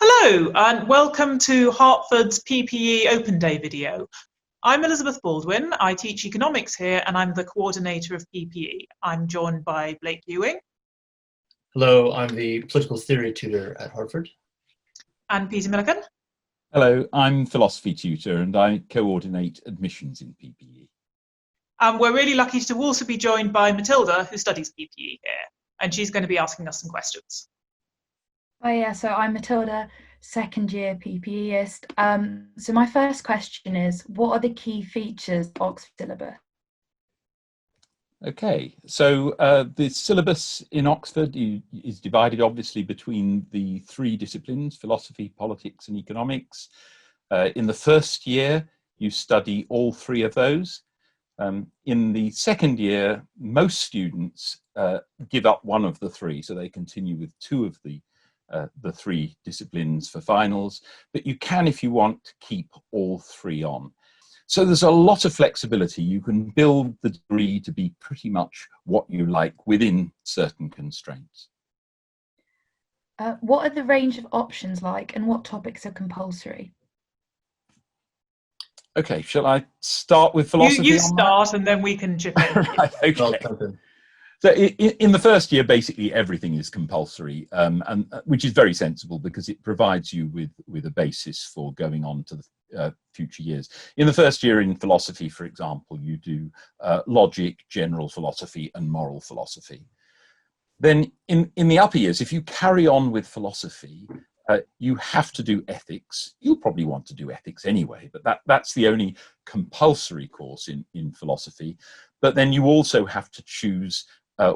Hello and welcome to Hartford's PPE Open Day video. I'm Elizabeth Baldwin, I teach economics here and I'm the coordinator of PPE. I'm joined by Blake Ewing. Hello, I'm the political theory tutor at Hartford. And Peter Milliken. Hello, I'm philosophy tutor and I coordinate admissions in PPE. And we're really lucky to also be joined by Matilda, who studies PPE here, and she's going to be asking us some questions. Oh yeah, so I'm Matilda, second year PPEist. So my first question is, what are the key features of Oxford syllabus? Okay, so the syllabus in Oxford is divided obviously between the three disciplines, philosophy, politics and economics. In the first year, you study all three of those. In the second year, most students give up one of the three, so they continue with two of the three disciplines for finals, but you can, if you want, keep all three on. So there's a lot of flexibility. You can build the degree to be pretty much what you like within certain constraints. What are the range of options like and what topics are compulsory? Okay, shall I start with philosophy? You start and then we can chip in. Right, okay. So in the first year, basically everything is compulsory, and which is very sensible because it provides you with a basis for going on to the future years. In the first year in philosophy, for example, you do logic, general philosophy, and moral philosophy. Then in the upper years, if you carry on with philosophy, you have to do ethics. You'll probably want to do ethics anyway, but that's the only compulsory course in philosophy. But then you also have to choose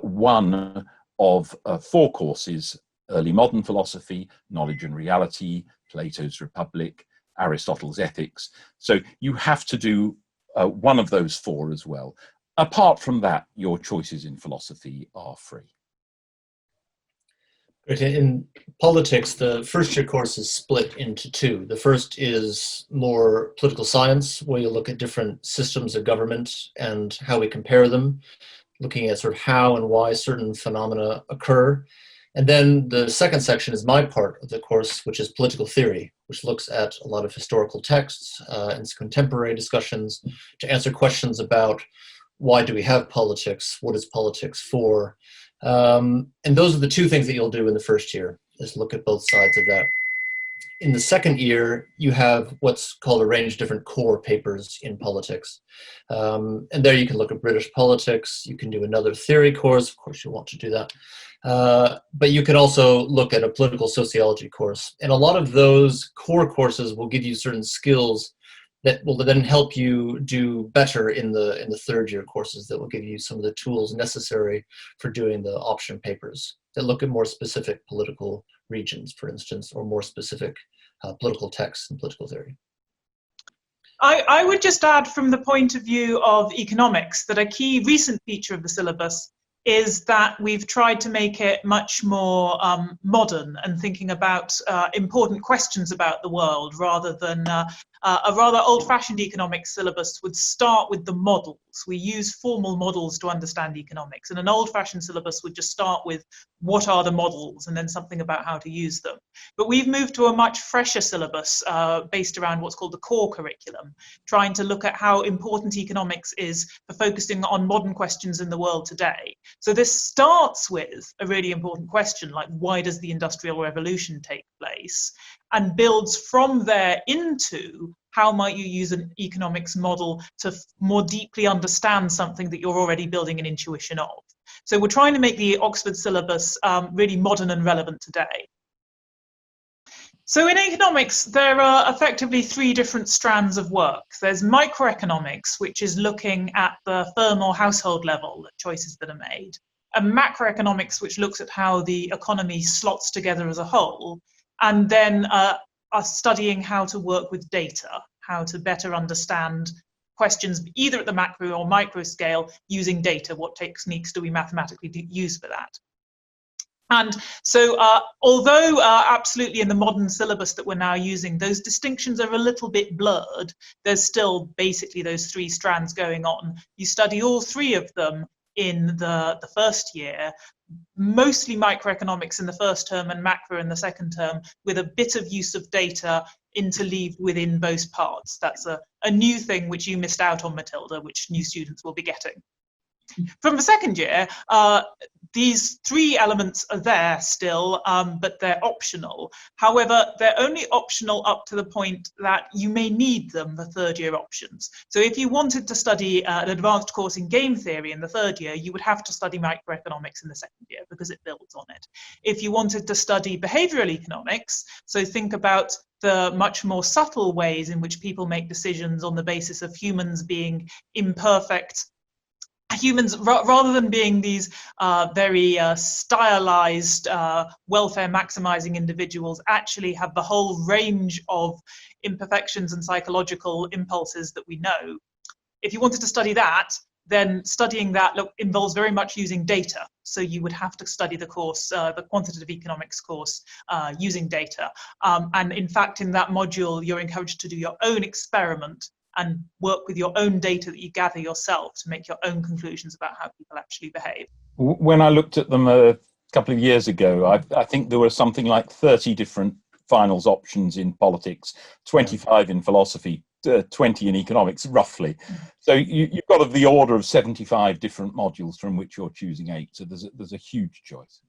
one of four courses: early modern philosophy, knowledge and reality, Plato's Republic, Aristotle's Ethics. So you have to do one of those four as well. Apart from that, your choices in philosophy are free. In politics, the first year course is split into two. The first is more political science, where you look at different systems of government and how we compare them, looking at sort of how and why certain phenomena occur. And then the second section is my part of the course, which is political theory, which looks at a lot of historical texts and contemporary discussions to answer questions about why do we have politics, what is politics for, and those are the two things that you'll do in the first year, is look at both sides of that. In the second year, you have what's called a range of different core papers in politics. And there you can look at British politics. You can do another theory course. Of course, you'll want to do that. But you can also look at a political sociology course. And a lot of those core courses will give you certain skills that will then help you do better in the third year courses, that will give you some of the tools necessary for doing the option papers that look at more specific political regions, for instance, or more specific political texts and political theory. I would just add, from the point of view of economics, that a key recent feature of the syllabus is that we've tried to make it much more modern and thinking about important questions about the world, rather than a rather old-fashioned economics syllabus would start with the models. We use formal models to understand economics, and an old-fashioned syllabus would just start with what are the models and then something about how to use them. But we've moved to a much fresher syllabus based around what's called the core curriculum, trying to look at how important economics is for focusing on modern questions in the world today. So this starts with a really important question, like why does the Industrial Revolution take place, and builds from there into how might you use an economics model to more deeply understand something that you're already building an intuition of. So we're trying to make the Oxford syllabus really modern and relevant today. So in economics, there are effectively three different strands of work. There's microeconomics, which is looking at the firm or household level, the choices that are made. And macroeconomics, which looks at how the economy slots together as a whole. And then are studying how to work with data, how to better understand questions either at the macro or micro scale using data. What techniques do we mathematically use for that? And so although absolutely in the modern syllabus that we're now using, those distinctions are a little bit blurred, there's still basically those three strands going on. You study all three of them in the first year, mostly microeconomics in the first term and macro in the second term, with a bit of use of data interleaved within both parts. That's a new thing which you missed out on, Matilda, which new students will be getting. From the second year, these three elements are there still, but they're optional. However, they're only optional up to the point that you may need them for third year options. So if you wanted to study an advanced course in game theory in the third year, you would have to study microeconomics in the second year because it builds on it. If you wanted to study behavioral economics, so think about the much more subtle ways in which people make decisions on the basis of humans being imperfect, humans, rather than being these very stylized welfare maximizing individuals, actually have the whole range of imperfections and psychological impulses that we know. If you wanted to study that, then studying that involves very much using data. So you would have to study the course, the quantitative economics course, using data. And in fact, in that module, you're encouraged to do your own experiment and work with your own data that you gather yourself to make your own conclusions about how people actually behave. When I looked at them a couple of years ago, I think there were something like 30 different finals options in politics, 25 in philosophy, 20 in economics, roughly. So you've got the order of 75 different modules from which you're choosing 8. So there's a huge choice.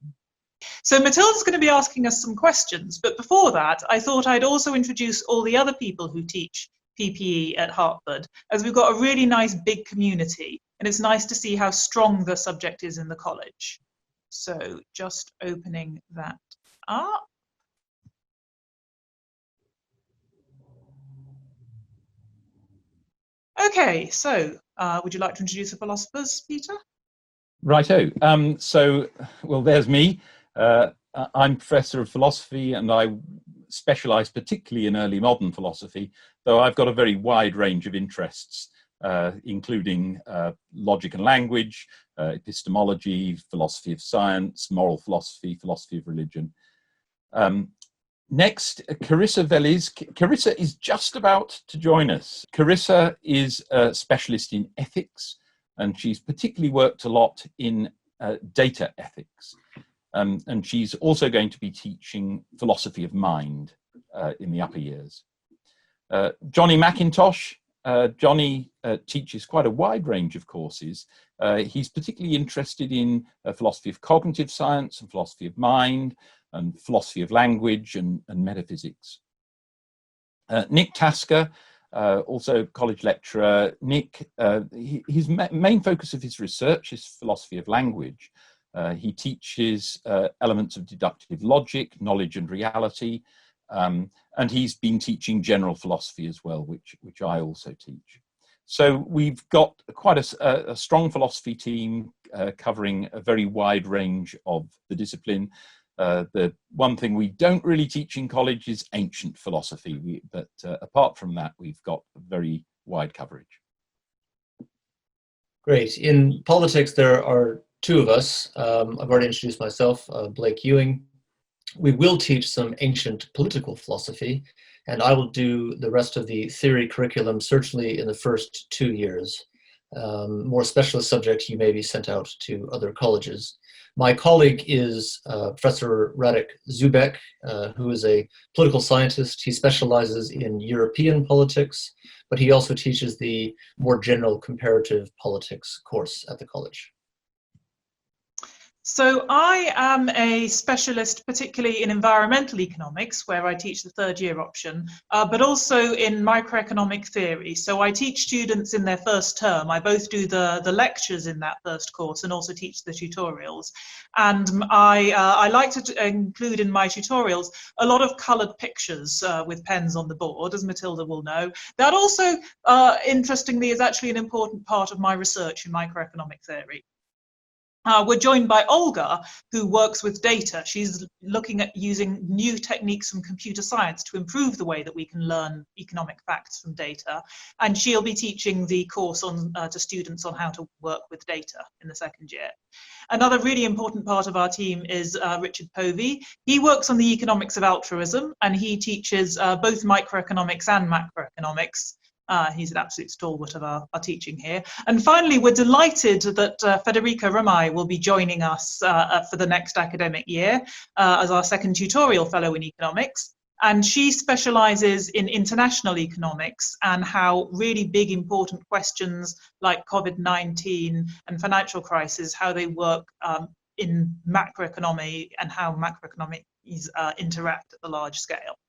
So Matilda's going to be asking us some questions, but before that, I thought I'd also introduce all the other people who teach PPE at Hertford, as we've got a really nice big community, and it's nice to see how strong the subject is in the college. So just opening that up. Okay, so would you like to introduce the philosophers, Peter? Righto. Well, there's me. I'm Professor of Philosophy, and I specialise particularly in early modern philosophy, though I've got a very wide range of interests, including logic and language, epistemology, philosophy of science, moral philosophy, philosophy of religion. Next, Carissa Veliz. Carissa is just about to join us. Carissa is a specialist in ethics, and she's particularly worked a lot in data ethics. And she's also going to be teaching philosophy of mind in the upper years. Johnny Mcintosh. Johnny teaches quite a wide range of courses. He's particularly interested in philosophy of cognitive science and philosophy of mind and philosophy of language and metaphysics. Nick Tasker, also college lecturer. Nick, his main focus of his research is philosophy of language. He teaches elements of deductive logic, knowledge and reality, and he's been teaching general philosophy as well, which I also teach. So we've got quite a strong philosophy team covering a very wide range of the discipline. The one thing we don't really teach in college is ancient philosophy, but apart from that, we've got very wide coverage. Great. In politics, there are 2 of us. I've already introduced myself, Blake Ewing. We will teach some ancient political philosophy, and I will do the rest of the theory curriculum, certainly in the first 2 years. More specialist subjects, you may be sent out to other colleges. My colleague is Professor Radek Zubek, who is a political scientist. He specializes in European politics, but he also teaches the more general comparative politics course at the college. So I am a specialist, particularly in environmental economics, where I teach the third year option, but also in microeconomic theory. So I teach students in their first term. I both do the lectures in that first course and also teach the tutorials. And I like to include in my tutorials a lot of coloured pictures with pens on the board, as Matilda will know. That also, interestingly, is actually an important part of my research in microeconomic theory. We're joined by Olga, who works with data. She's looking at using new techniques from computer science to improve the way that we can learn economic facts from data. And she'll be teaching the course to students on how to work with data in the second year. Another really important part of our team is Richard Povey. He works on the economics of altruism, and he teaches both microeconomics and macroeconomics. He's an absolute stalwart of our teaching here. And finally, we're delighted that Federica Ramai will be joining us for the next academic year as our second tutorial fellow in economics. And she specialises in international economics and how really big, important questions like COVID-19 and financial crisis, how they work in macroeconomy and how macroeconomies interact at the large scale.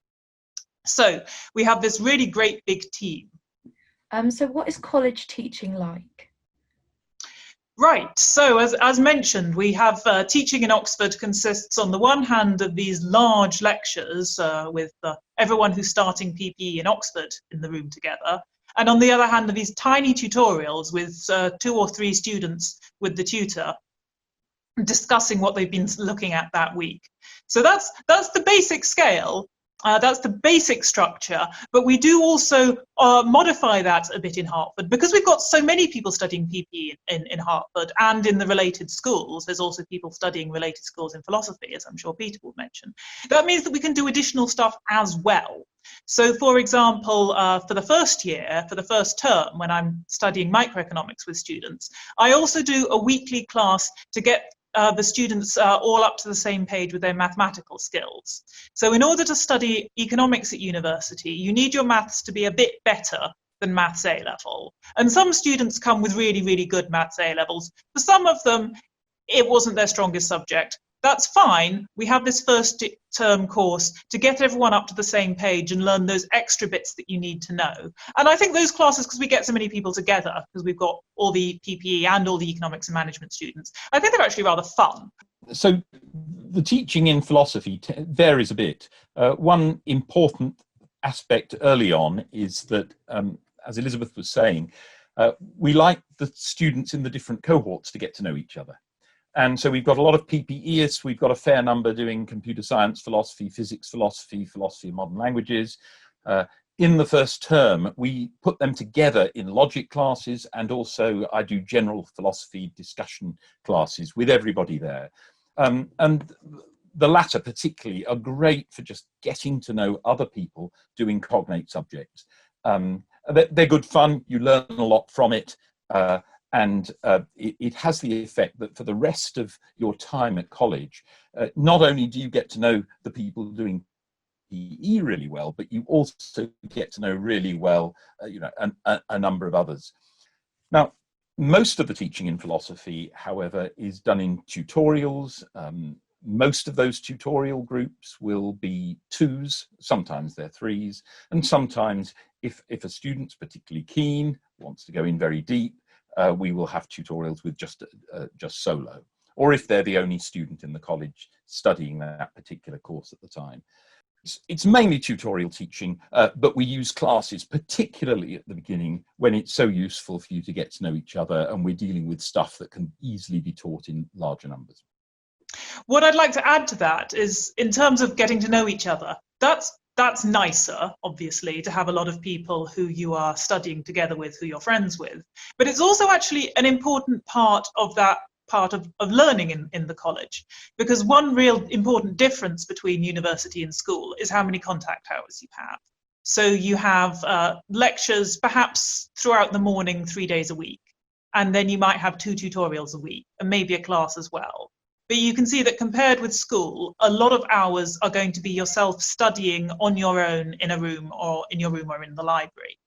So we have this really great big team. So what is college teaching like? Right, so as mentioned, we have teaching in Oxford consists on the one hand of these large lectures with everyone who's starting PPE in Oxford in the room together, and on the other hand of these tiny tutorials with 2 or 3 students with the tutor discussing what they've been looking at that week. So that's the basic scale. That's the basic structure, but we do also modify that a bit in Hertford because we've got so many people studying PPE in Hertford and in the related schools. There's also people studying related schools in philosophy, as I'm sure Peter will mention. That means that we can do additional stuff as well. So, for example, for the first year, for the first term, when I'm studying microeconomics with students, I also do a weekly class to get the students all up to the same page with their mathematical skills. So in order to study economics at university, you need your maths to be a bit better than maths A level. And some students come with really, really good maths A levels. For some of them, it wasn't their strongest subject. That's fine. We have this first term course to get everyone up to the same page and learn those extra bits that you need to know. And I think those classes, because we get so many people together, because we've got all the PPE and all the economics and management students, I think they're actually rather fun. So the teaching in philosophy varies a bit. One important aspect early on is that, as Elizabeth was saying, we like the students in the different cohorts to get to know each other. And so we've got a lot of PPEists, we've got a fair number doing computer science, philosophy, physics, philosophy of modern languages. In the first term, we put them together in logic classes, and also I do general philosophy discussion classes with everybody there. And the latter particularly are great for just getting to know other people doing cognate subjects. They're good fun, you learn a lot from it. And it has the effect that for the rest of your time at college, not only do you get to know the people doing PE really well, but you also get to know really well, a number of others. Now, most of the teaching in philosophy, however, is done in tutorials. Most of those tutorial groups will be 2s, sometimes they're 3s, and sometimes if a student's particularly keen, wants to go in very deep, we will have tutorials with just solo, or if they're the only student in the college studying that particular course at the time. It's mainly tutorial teaching, but we use classes, particularly at the beginning, when it's so useful for you to get to know each other, and we're dealing with stuff that can easily be taught in larger numbers. What I'd like to add to that is, in terms of getting to know each other, that's nicer, obviously, to have a lot of people who you are studying together with, who you're friends with. But it's also actually an important part of that part of learning in the college. Because one real important difference between university and school is how many contact hours you have. So you have lectures perhaps throughout the morning, 3 days a week. And then you might have 2 tutorials a week, and maybe a class as well. But you can see that compared with school, a lot of hours are going to be yourself studying on your own in a room, or in your room or in the library.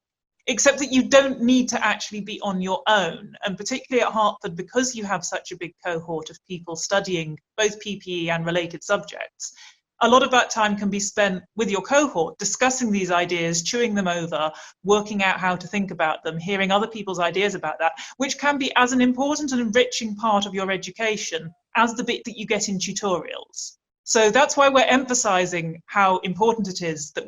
Except that you don't need to actually be on your own. And particularly at Hertford, because you have such a big cohort of people studying both PPE and related subjects, a lot of that time can be spent with your cohort, discussing these ideas, chewing them over, working out how to think about them, hearing other people's ideas about that, which can be as an important and enriching part of your education as the bit that you get in tutorials. So that's why we're emphasizing how important it is that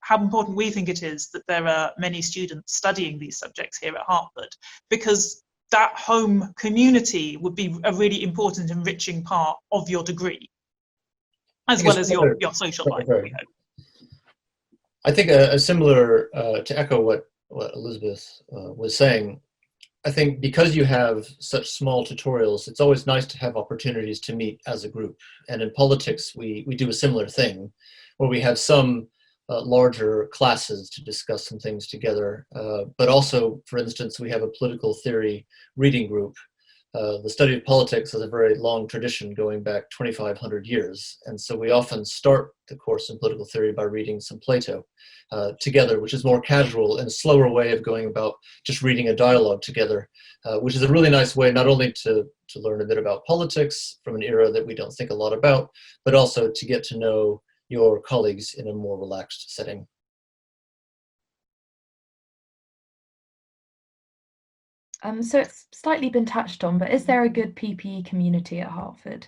how important we think it is that there are many students studying these subjects here at Hertford, because that home community would be a really important, enriching part of your degree, as well as your social life, we hope. I think a similar, to echo what Elizabeth was saying, I think because you have such small tutorials, it's always nice to have opportunities to meet as a group. And in politics, we do a similar thing, where we have some larger classes to discuss some things together. But also, for instance, we have a political theory reading group. The study of politics has a very long tradition going back 2,500 years. And so we often start the course in political theory by reading some Plato together, which is more casual and a slower way of going about just reading a dialogue together, which is a really nice way not only to learn a bit about politics from an era that we don't think a lot about, but also to get to know your colleagues in a more relaxed setting. So it's slightly been touched on, but is there a good PPE community at Hartford?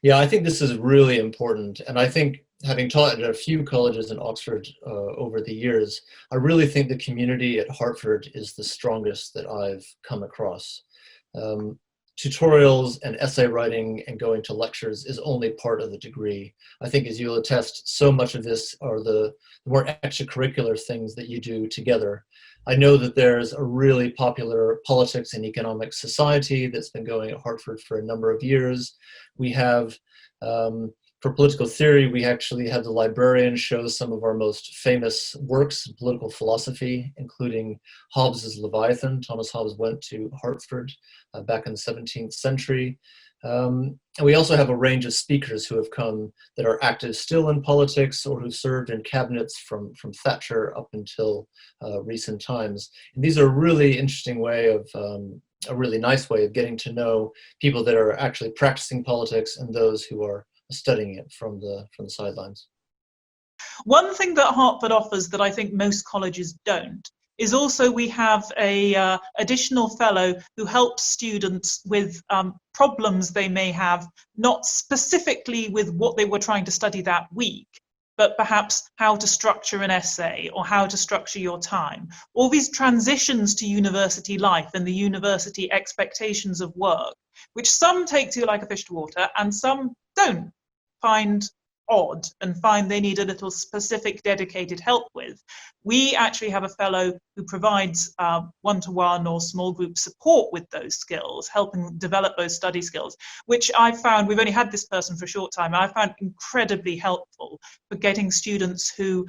Yeah, I think this is really important. And I think, having taught at a few colleges in Oxford over the years, I really think the community at Hartford is the strongest that I've come across. Tutorials and essay writing and going to lectures is only part of the degree. I think, as you'll attest, so much of this are the more extracurricular things that you do together. I know that there's a really popular politics and economics society that's been going at Hartford for a number of years. We have, for political theory, we actually have the librarian show some of our most famous works in political philosophy, including Hobbes's Leviathan. Thomas Hobbes went to Hartford back in the 17th century. And we also have a range of speakers who have come that are active still in politics or who've served in cabinets from Thatcher up until recent times. And these are a really interesting way of, a really nice way of getting to know people that are actually practicing politics and those who are studying it from the sidelines. One thing that Hartford offers that I think most colleges don't is also we have a additional fellow who helps students with problems they may have, not specifically with what they were trying to study that week, but perhaps how to structure an essay or how to structure your time. All these transitions to university life and the university expectations of work, which some take to like a fish to water and some don't find odd and find they need a little specific dedicated help with. We actually have a fellow who provides one-to-one or small group support with those skills, helping develop those study skills, which I found, we've only had this person for a short time, I found incredibly helpful for getting students who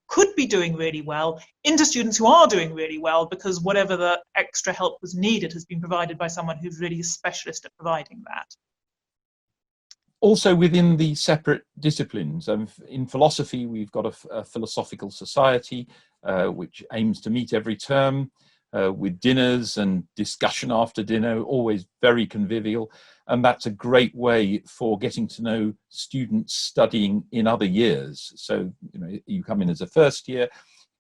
could be doing really well into students who are doing really well, because whatever the extra help was needed has been provided by someone who's really a specialist at providing that. Also within the separate disciplines, in philosophy, we've got a philosophical society which aims to meet every term with dinners and discussion after dinner, always very convivial. And that's a great way for getting to know students studying in other years. So, you know, you come in as a first year,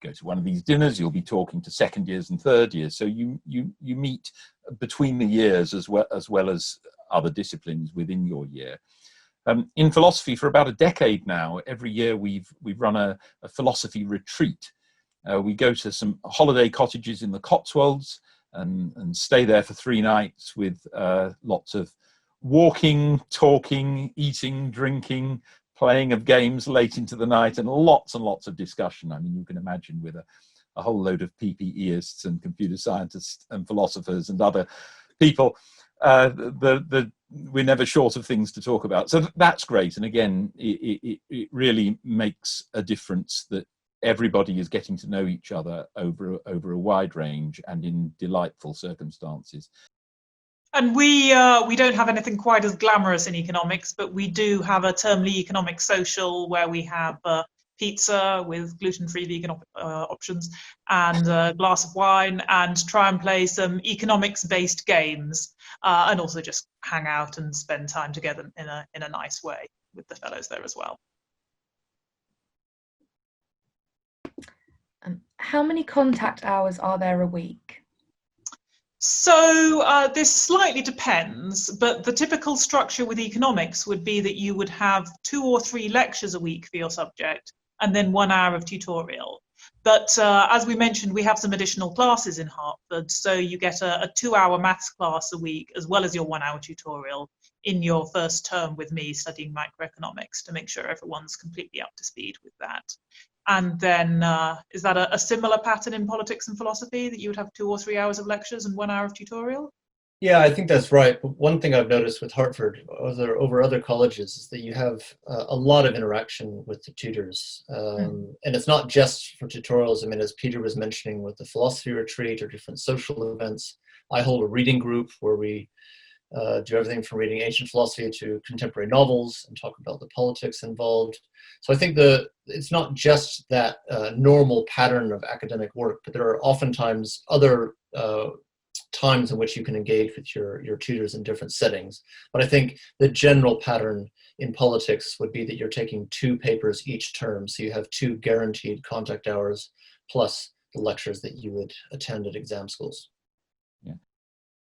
go to one of these dinners, you'll be talking to second years and third years. So you meet between the years as well as other disciplines within your year. In philosophy, for about a decade now, every year we've run a philosophy retreat. We go to some holiday cottages in the Cotswolds and stay there for 3 nights with lots of walking, talking, eating, drinking, playing of games late into the night, and lots of discussion. I mean, you can imagine with a whole load of PPEists and computer scientists and philosophers and other people, we're never short of things to talk about. So that's great. And again, it really makes a difference that everybody is getting to know each other over a wide range and in delightful circumstances. And we don't have anything quite as glamorous in economics, but we do have a termly economic social where we have pizza with gluten-free vegan options and a glass of wine, and try and play some economics-based games, and also just hang out and spend time together in a nice way with the fellows there as well. How many contact hours are there a week? So this slightly depends, but the typical structure with economics would be that you would have 2 or 3 lectures a week for your subject, and then 1 hour of tutorial. But as we mentioned, we have some additional classes in Hartford, so you get a 2-hour maths class a week, as well as your 1-hour tutorial in your first term with me studying microeconomics, to make sure everyone's completely up to speed with that. And then, is that a similar pattern in politics and philosophy, that you would have 2 or 3 hours of lectures and 1 hour of tutorial? Yeah, I think that's right. But one thing I've noticed with Hartford over other colleges is that you have a lot of interaction with the tutors. And it's not just for tutorials. I mean, as Peter was mentioning with the philosophy retreat or different social events, I hold a reading group where we do everything from reading ancient philosophy to contemporary novels and talk about the politics involved. So I think it's not just that normal pattern of academic work, but there are oftentimes other times in which you can engage with your tutors in different settings. But I think the general pattern in politics would be that you're taking 2 papers each term, so you have 2 guaranteed contact hours plus the lectures that you would attend at exam schools. Yeah.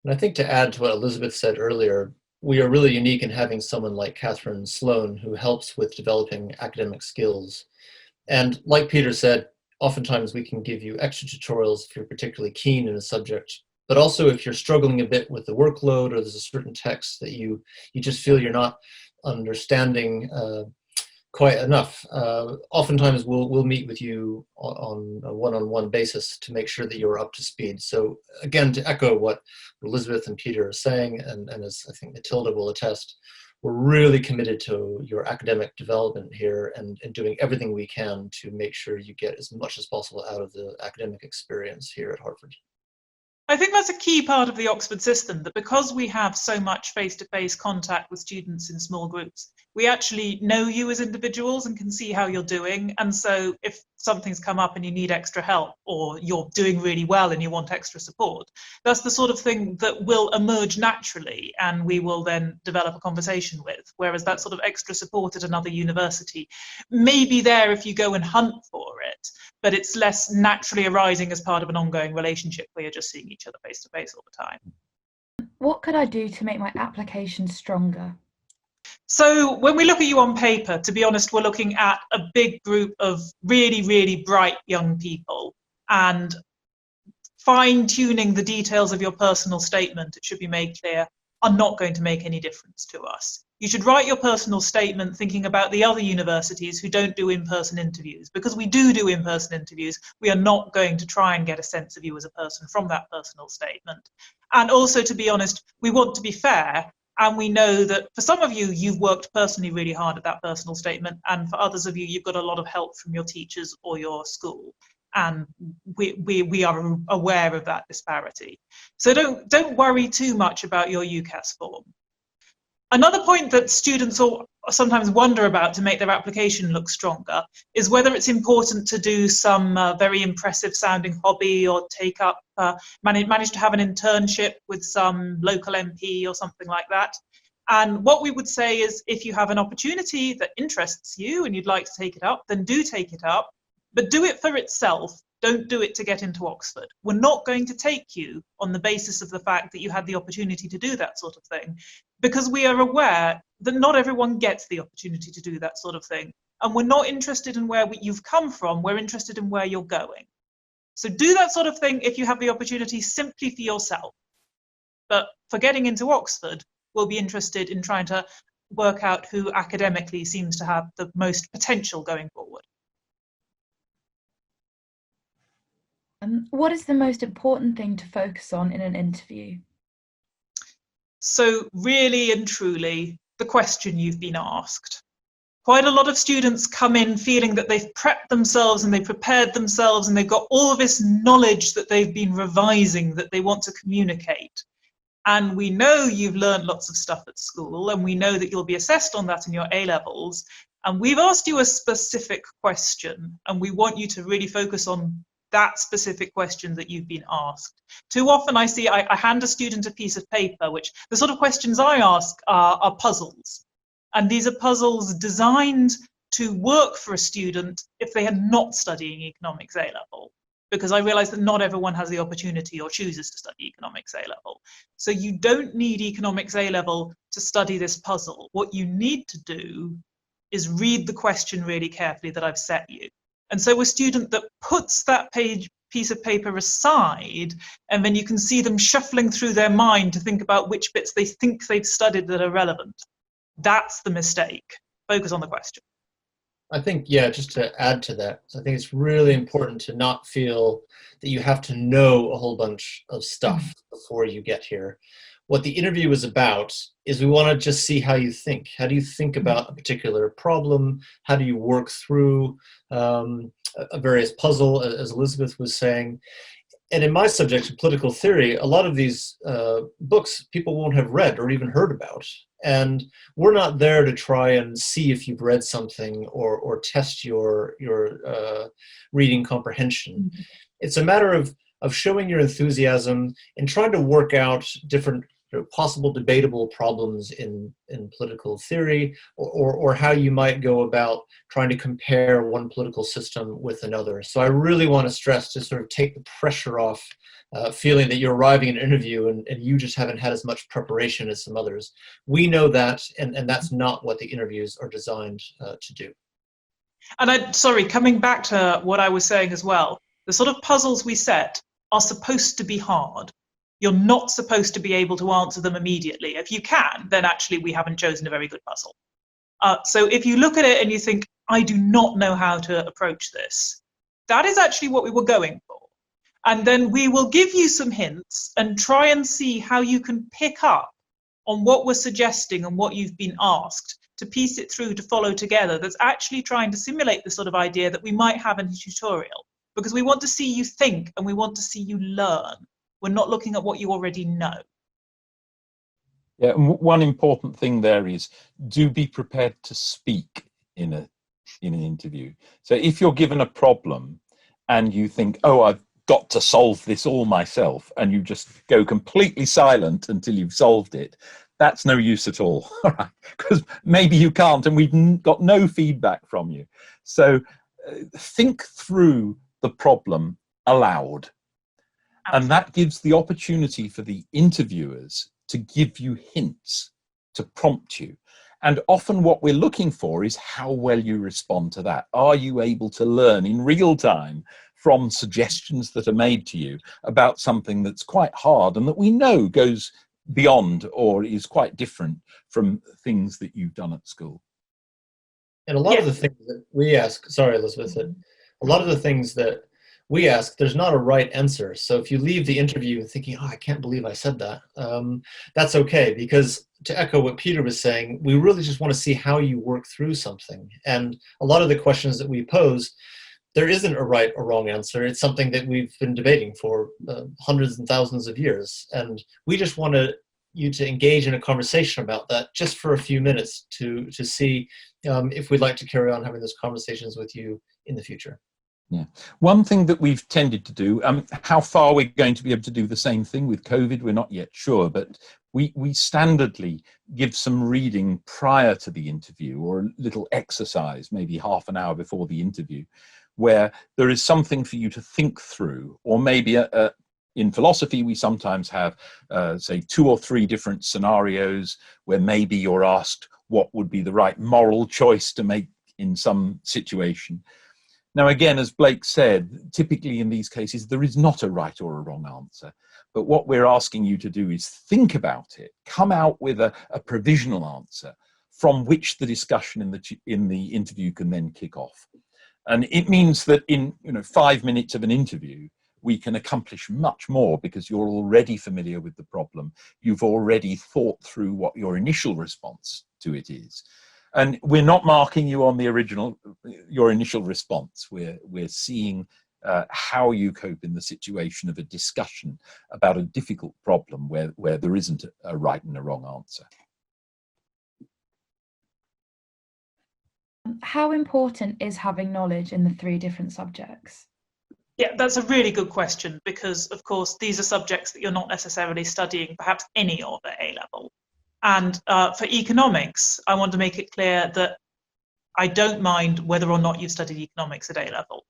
And I think to add to what Elizabeth said earlier, we are really unique in having someone like Catherine Sloan who helps with developing academic skills. And like Peter said, oftentimes we can give you extra tutorials if you're particularly keen in a subject, but also if you're struggling a bit with the workload or there's a certain text that you just feel you're not understanding quite enough. Oftentimes we'll meet with you on a one-on-one basis to make sure that you're up to speed. So again, to echo what Elizabeth and Peter are saying, and as I think Matilda will attest, we're really committed to your academic development here and doing everything we can to make sure you get as much as possible out of the academic experience here at Hartford. I think that's a key part of the Oxford system, that because we have so much face-to-face contact with students in small groups, we actually know you as individuals and can see how you're doing. And so if something's come up and you need extra help, or you're doing really well and you want extra support, that's the sort of thing that will emerge naturally and we will then develop a conversation with. Whereas that sort of extra support at another university may be there if you go and hunt for it, but it's less naturally arising as part of an ongoing relationship where you're just seeing each other face to face all the time. What could I do to make my application stronger? So when we look at you on paper, to be honest, we're looking at a big group of really, really bright young people, and fine-tuning the details of your personal statement, it should be made clear, are not going to make any difference to us. You should write your personal statement thinking about the other universities who don't do in-person interviews. Because we do in-person interviews, we are not going to try and get a sense of you as a person from that personal statement. And also, to be honest, we want to be fair, and we know that for some of you, you've worked personally really hard at that personal statement, and for others of you, you've got a lot of help from your teachers or your school. And we are aware of that disparity. So don't worry too much about your UCAS form. Another point that students sometimes wonder about to make their application look stronger is whether it's important to do some very impressive sounding hobby or take up, manage to have an internship with some local MP or something like that. And what we would say is, if you have an opportunity that interests you and you'd like to take it up, then do take it up. But do it for itself. Don't do it to get into Oxford. We're not going to take you on the basis of the fact that you had the opportunity to do that sort of thing, because we are aware that not everyone gets the opportunity to do that sort of thing. And we're not interested in where you've come from, we're interested in where you're going. So do that sort of thing if you have the opportunity, simply for yourself. But for getting into Oxford, we'll be interested in trying to work out who academically seems to have the most potential going forward. What is the most important thing to focus on in an interview? So really and truly, the question you've been asked. Quite a lot of students come in feeling that they've prepped themselves and they've prepared themselves and they've got all this knowledge that they've been revising that they want to communicate. And we know you've learned lots of stuff at school, and we know that you'll be assessed on that in your A-levels. And we've asked you a specific question, and we want you to really focus on that specific question that you've been asked. Too often I hand a student a piece of paper, which the sort of questions I ask are puzzles. And these are puzzles designed to work for a student if they are not studying economics A-level, because I realize that not everyone has the opportunity or chooses to study economics A-level. So you don't need economics A-level to study this puzzle. What you need to do is read the question really carefully that I've set you. And so a student that puts that piece of paper aside, and then you can see them shuffling through their mind to think about which bits they think they've studied that are relevant. That's the mistake. Focus on the question. I think, yeah, just to add to that, I think it's really important to not feel that you have to know a whole bunch of stuff before you get here. What the interview is about is we want to just see how you think. How do you think about a particular problem? How do you work through a various puzzle, as Elizabeth was saying? And in my subject, political theory, a lot of these books people won't have read or even heard about. And we're not there to try and see if you've read something or test your reading comprehension. It's a matter of showing your enthusiasm and trying to work out different possible debatable problems in political theory, or how you might go about trying to compare one political system with another. So I really want to stress to sort of take the pressure off feeling that you're arriving in an interview and you just haven't had as much preparation as some others. We know that, and that's not what the interviews are designed to do. And coming back to what I was saying as well, the sort of puzzles we set are supposed to be hard. You're not supposed to be able to answer them immediately. If you can, then actually we haven't chosen a very good puzzle. So if you look at it and you think, I do not know how to approach this, that is actually what we were going for. And then we will give you some hints and try and see how you can pick up on what we're suggesting and what you've been asked, to piece it through, to follow together, that's actually trying to simulate the sort of idea that we might have in a tutorial. Because we want to see you think and we want to see you learn. We're not looking at what you already know. Yeah, and one important thing there is, do be prepared to speak in an interview. So if you're given a problem and you think, oh, I've got to solve this all myself, and you just go completely silent until you've solved it, that's no use at all, because maybe you can't and we've got no feedback from you. So think through the problem aloud. And that gives the opportunity for the interviewers to give you hints, to prompt you. And often what we're looking for is how well you respond to that. Are you able to learn in real time from suggestions that are made to you about something that's quite hard and that we know goes beyond or is quite different from things that you've done at school? And a lot of the things that we ask, sorry, Elizabeth, a lot of the things that we ask, there's not a right answer. So if you leave the interview thinking, oh, I can't believe I said that, that's okay, because to echo what Peter was saying, we really just want to see how you work through something. And a lot of the questions that we pose, there isn't a right or wrong answer. It's something that we've been debating for hundreds and thousands of years. And we just want you to engage in a conversation about that just for a few minutes to see if we'd like to carry on having those conversations with you in the future. Yeah. One thing that we've tended to do, how far we're going to be able to do the same thing with COVID, we're not yet sure, but we standardly give some reading prior to the interview, or a little exercise, maybe half an hour before the interview, where there is something for you to think through. Or maybe in philosophy, we sometimes have, say, 2 or 3 different scenarios where maybe you're asked what would be the right moral choice to make in some situation. Now, again, as Blake said, typically in these cases, there is not a right or a wrong answer. But what we're asking you to do is think about it, come out with a provisional answer from which the discussion in the interview can then kick off. And it means that in 5 minutes of an interview, we can accomplish much more because you're already familiar with the problem. You've already thought through what your initial response to it is. And we're not marking you on your initial response. We're seeing how you cope in the situation of a discussion about a difficult problem where there isn't a right and a wrong answer. How important is having knowledge in the 3 different subjects? Yeah, that's a really good question, because, of course, these are subjects that you're not necessarily studying perhaps any of at A-level. And for economics, I want to make it clear that I don't mind whether or not you've studied economics at A-level.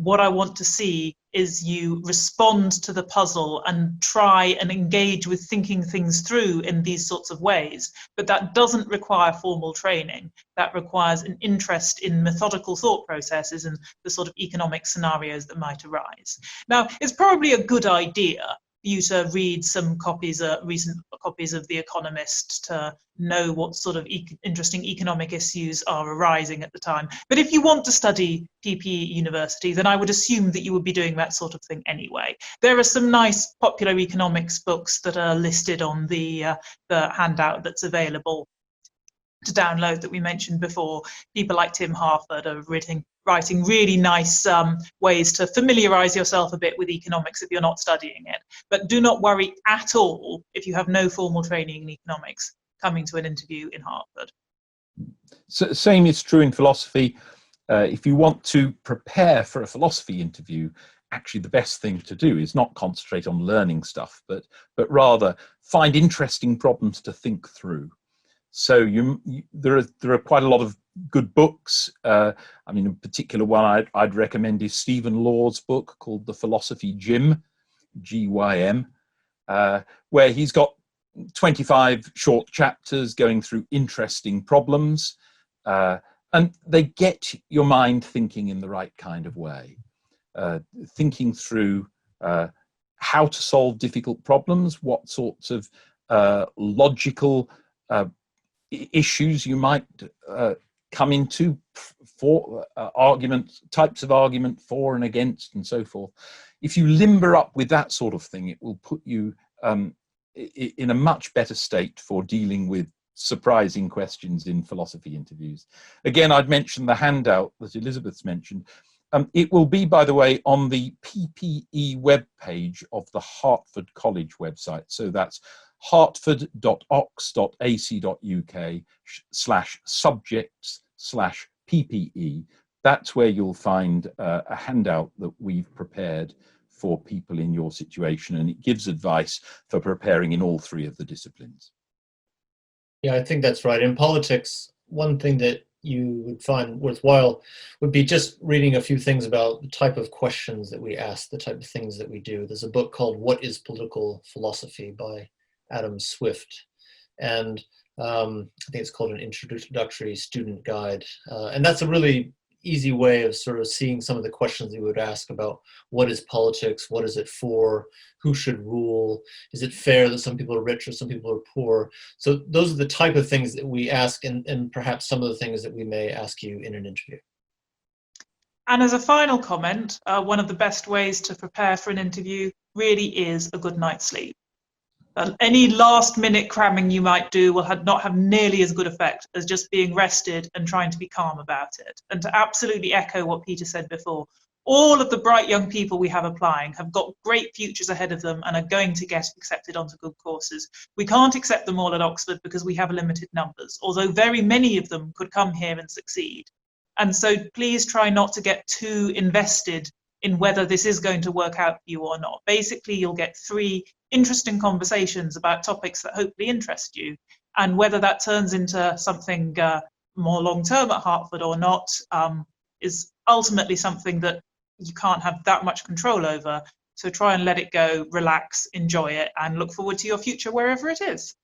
What I want to see is you respond to the puzzle and try and engage with thinking things through in these sorts of ways. But that doesn't require formal training. That requires an interest in methodical thought processes and the sort of economic scenarios that might arise. Now, it's probably a good idea you to read some copies, recent copies of The Economist, to know what sort of interesting economic issues are arising at the time. But if you want to study PPE at university, then I would assume that you would be doing that sort of thing anyway. There are some nice popular economics books that are listed on the handout that's available to download that we mentioned before. People like Tim Harford are writing really nice ways to familiarize yourself a bit with economics if you're not studying it. But do not worry at all if you have no formal training in economics coming to an interview in Harvard. So, same is true in philosophy. If you want to prepare for a philosophy interview, actually the best thing to do is not concentrate on learning stuff, but rather find interesting problems to think through. So there are quite a lot of good books. I mean, in particular, one I'd recommend is Stephen Law's book called The Philosophy Gym, GYM, where he's got 25 short chapters going through interesting problems, and they get your mind thinking in the right kind of way, thinking through how to solve difficult problems, what sorts of logical issues you might come into for types of argument for and against and so forth. If you limber up with that sort of thing, it will put you in a much better state for dealing with surprising questions in philosophy interviews. Again, I'd mention the handout that Elizabeth's mentioned. It will be, by the way, on the PPE webpage of the Hertford College website. So that's hertford.ox.ac.uk/subjects/PPE. That's where you'll find a handout that we've prepared for people in your situation, and it gives advice for preparing in all three of the disciplines. Yeah, I think that's right. In politics, one thing that you would find worthwhile would be just reading a few things about the type of questions that we ask, the type of things that we do. There's a book called What is Political Philosophy by Adam Swift, and I think it's called an introductory student guide, and that's a really easy way of sort of seeing some of the questions you would ask about what is politics, what is it for, who should rule, is it fair that some people are rich or some people are poor. So those are the type of things that we ask, and perhaps some of the things that we may ask you in an interview. And as a final comment, one of the best ways to prepare for an interview really is a good night's sleep. Any last-minute cramming you might do will not have nearly as good effect as just being rested and trying to be calm about it. And to absolutely echo what Peter said before, all of the bright young people we have applying have got great futures ahead of them and are going to get accepted onto good courses. We can't accept them all at Oxford because we have limited numbers, although very many of them could come here and succeed. And so please try not to get too invested in whether this is going to work out for you or not. Basically, you'll get 3 interesting conversations about topics that hopefully interest you, and whether that turns into something more long-term at Hertford or not is ultimately something that you can't have that much control over. So try and let it go, relax, enjoy it, and look forward to your future wherever it is.